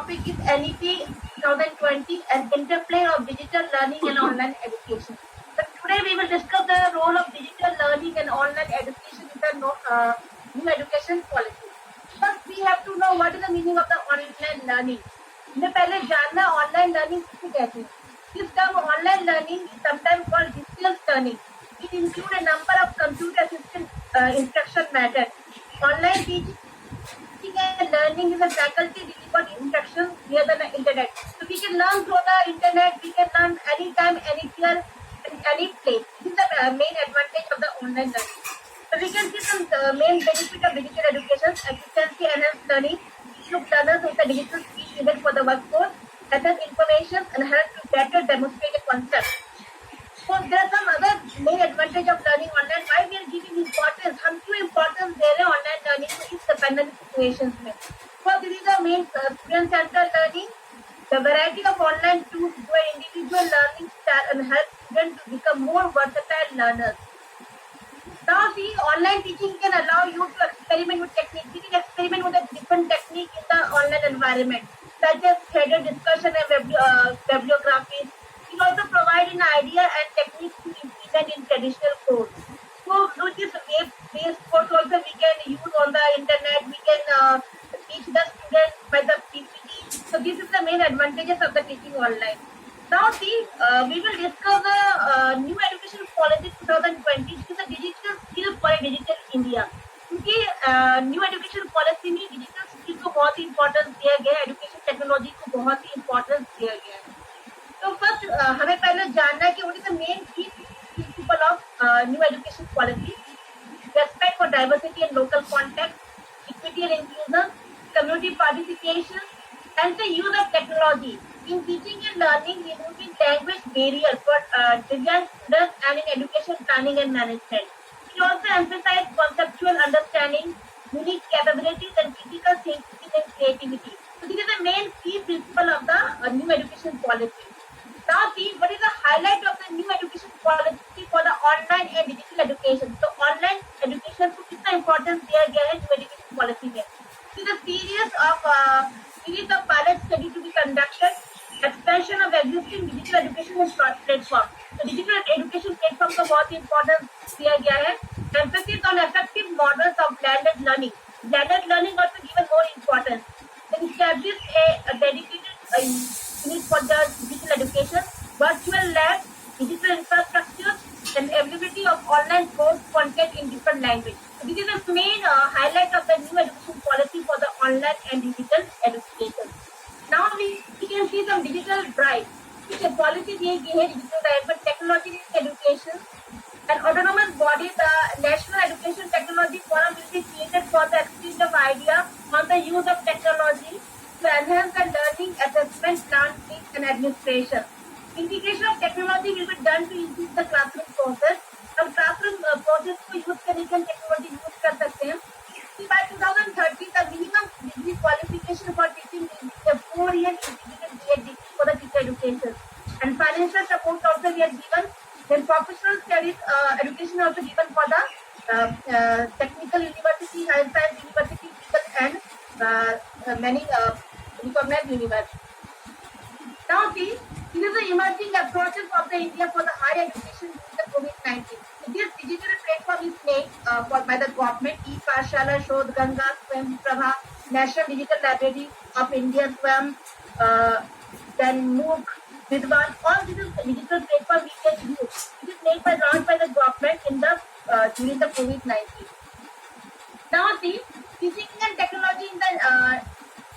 topic is NEP 2020, an interplay of digital learning and online education. So today we will discuss the role of digital learning and online education in the new education policy. First, we have to know what is the meaning of the online learning. हमें पहले जानना online learning किसे कहते हैं. This term online learning is sometimes called distance learning. It includes a number of computer-assisted instruction methods. Online teaching and learning is a faculty delivered instructions via the internet. So we can learn through the internet. We can learn anytime, anywhere, any place. This is the main advantage of the online learning. So we can see some main benefit of digital education: efficiency, enhanced learning, improve learners with the digital skills needed for the workforce, access information, and help to better demonstrate a concept. So there are some other main advantage of learning online. Why we are giving importance? हम क्यों importance दे रहे हैं online learning को इस pandemic situations में? So this is the main student-centered learning. The variety of online tools do an individual learning style and help students to become more versatile learners. Now see, online teaching can allow you to experiment with techniques. You can experiment with a different technique in the online environment, such as threaded discussion and bibliographies. It also provide an idea and techniques to implement in traditional course. So with this web-based course also we can use on the internet. We can teach the students by the PPT. So this is the main advantages of the teaching online. Now see, we will discuss the new education policy 2020, which is a digital skill for a digital India. क्योंकि new education policy में digital skill को बहुत ही importance दिया गया है, education technology को बहुत ही importance दिया गया है. तो फर्स्ट हमें पहले जानना है कि व्हाट इज द मेन की principle of new education policy. Respect for diversity and local context, equity and inclusion, community participation and the use of technology in teaching and learning, removing language barriers for deaf students and in education planning and management. It also emphasizes conceptual understanding, unique capabilities and critical thinking and creativity. So this is the main key principle of the new education policy. Now see, what is the highlight of the new education policy for the online and digital education? So online education को कितना importance दिया गया है new education policy में? This is a series of pilot study to be conducted, expansion of existing digital education platform. So digital education platform को बहुत importance दिया गया है. Emphasis on effective models of blended learning. Blended learning also given more importance. Then establish a dedicated unit for the digital education, virtual labs, digital infrastructure, and availability of online course content in different languages. So this is the main highlight of the new education policy for the online and digital education. Now we can see some digital drive. which a policy दी गई है digital drive for technology education. An autonomous body, the National Education Technology Forum, will be created for the exchange of ideas on the use of technology to enhance the learning, assessment, planning, and administration. Integration of technology will be done to increase the classroom process. हम classroom process को use करने के technology use कर सकते हैं. By 2030, the minimum degree qualification for teaching will be a 4-year integrated BEd degree for the teacher education. And financial support also we are given. Then professional studies education also given for the technical university, higher science university, and many recognized universities. Now see, this is the emerging approaches of the India for the higher education during the COVID-19. This digital platform is made by the government, E-Pathshala, Shodh Ganga, Swayam Prabha, National Digital Library of India, Swayam, then MOOC, Vidwan. All this is digital platform we can use. It is made by launched by the government in the during the COVID-19. Now see, teaching and technology in the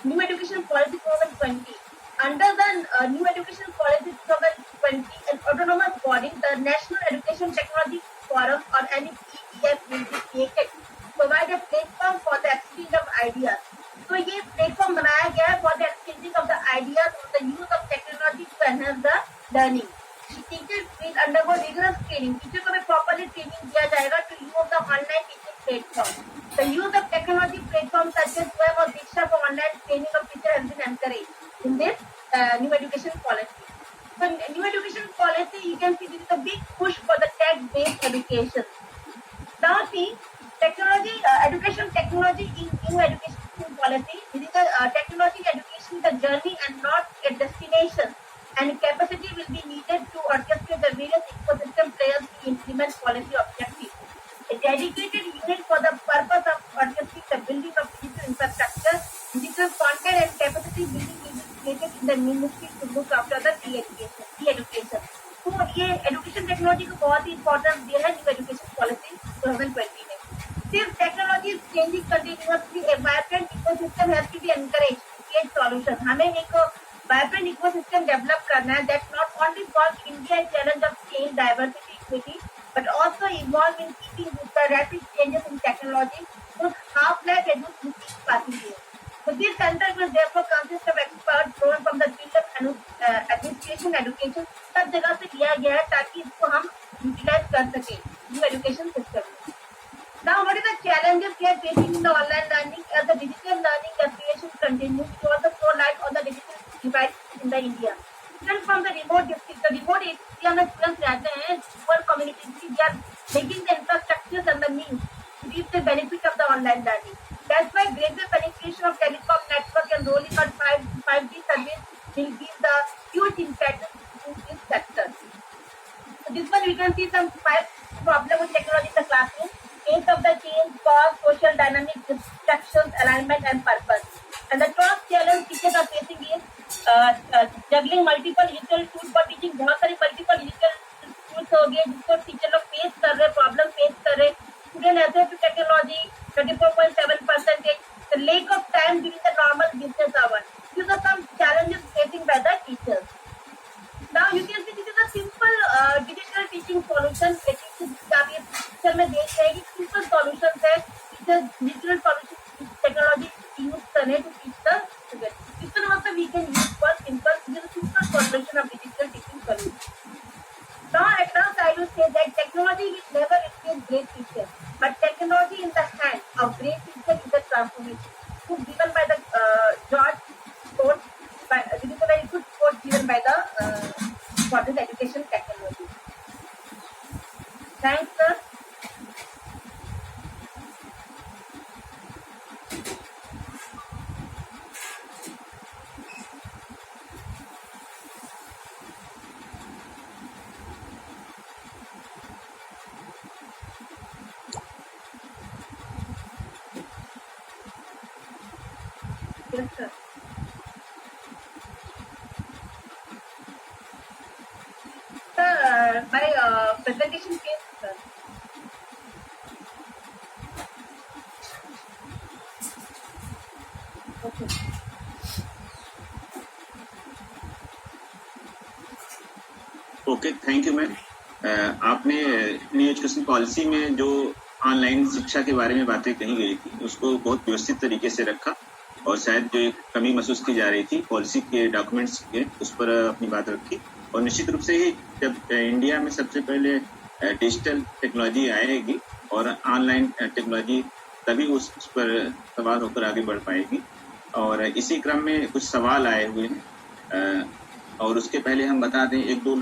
new education policy 2020. Under the new education policy 2020, an autonomous body, the National Education Technology Forum or NEPTF will be created to provide a platform for the exchange of ideas. So ये platform बनाया गया है for the exchanging of the ideas on the use of technology to enhance the learning. Teachers will undergo rigorous training. Teachers को भी properly training दिया जाएगा to use the online teaching platform. The use of technology platforms such as Swayam or Diksha for online training of teachers has been encouraged in this new education policy. So new education policy, you can see this is a big push for the tech-based education. Now see, technology, education technology in new education policy. This is a technology education, the journey and not a destination, and capacity will be needed to orchestrate the various ecosystem players to implement policy objectives. A dedicated unit for the purpose of orchestrating the building of digital infrastructure, digital content and capacity building will be created in the ministry to look after the e-education. तो ये education technology को बहुत ही importance दिया है new education policy 2020 में. Since technology is changing continuously, a vibrant ecosystem has to be encouraged to create solutions. हमें एक vibrant ecosystem develop करना है that not only solves India's challenge of change, diversity, equity, but also evolve in keeping with the rapid changes in technology. So half-life reduce passing years. So this center will therefore consist of experts drawn from the field of administration, education, सब जगह से लिया गया है ताकि इसको हम utilise कर सके न्यू एजुकेशन सिस्टम में. Now, what are the challenges we are facing in the online learning as the digital learning aspiration continues to also throw light on the digital divide in the India. Students from the remote district, the remote area में students रहते हैं, rural communities, they are making the infrastructures and the means to reap the benefit of the online learning. That's why greater penetration of telecom network and rolling out 5G service will give the huge impact in this sector. So this one we can see some 5 problems with technology in the classroom. Case of the change, cause, social dynamics, distractions, alignment, and purpose. And the top challenge teachers are facing is juggling multiple digital tools for teaching. बहुत सारी multiple digital tools हो गए जिसको teacher लोग face कर रहे, problem face कर रहे. Student access to technology 34.7%. The lack of time during the normal business hours. These are some challenges facing by the teachers. Now you can see this is a simple digital teaching solution. आप ये picture में देख रहे हैं कि simple solution है digital solution technology use करने to teach the student. इस तरह मतलब we can use for simple solution of digital teaching solution. Now at last I will say that technology will never replace great teacher, but technology in the hand of great teacher is a transformation. Book given by the George Coates. This is a very good quote given by the for this education technology. Thanks, sir. Yes, sir. Sir, my presentation case, sir. Okay. Okay, thank you ma'am. आपने new education policy में जो online शिक्षा के बारे में बातें कही गई थी उसको बहुत व्यवस्थित तरीके से रखा और शायद जो एक कमी महसूस की जा रही थी पॉलिसी के डॉक्यूमेंट्स के उस पर अपनी बात रखी. और निश्चित रूप से ही जब इंडिया में सबसे पहले डिजिटल टेक्नोलॉजी आएगी और ऑनलाइन टेक्नोलॉजी तभी उस पर सवाल होकर आगे बढ़ पाएगी. और इसी क्रम में कुछ सवाल आए हुए हैं और उसके पहले हम बता दें एक दो लोग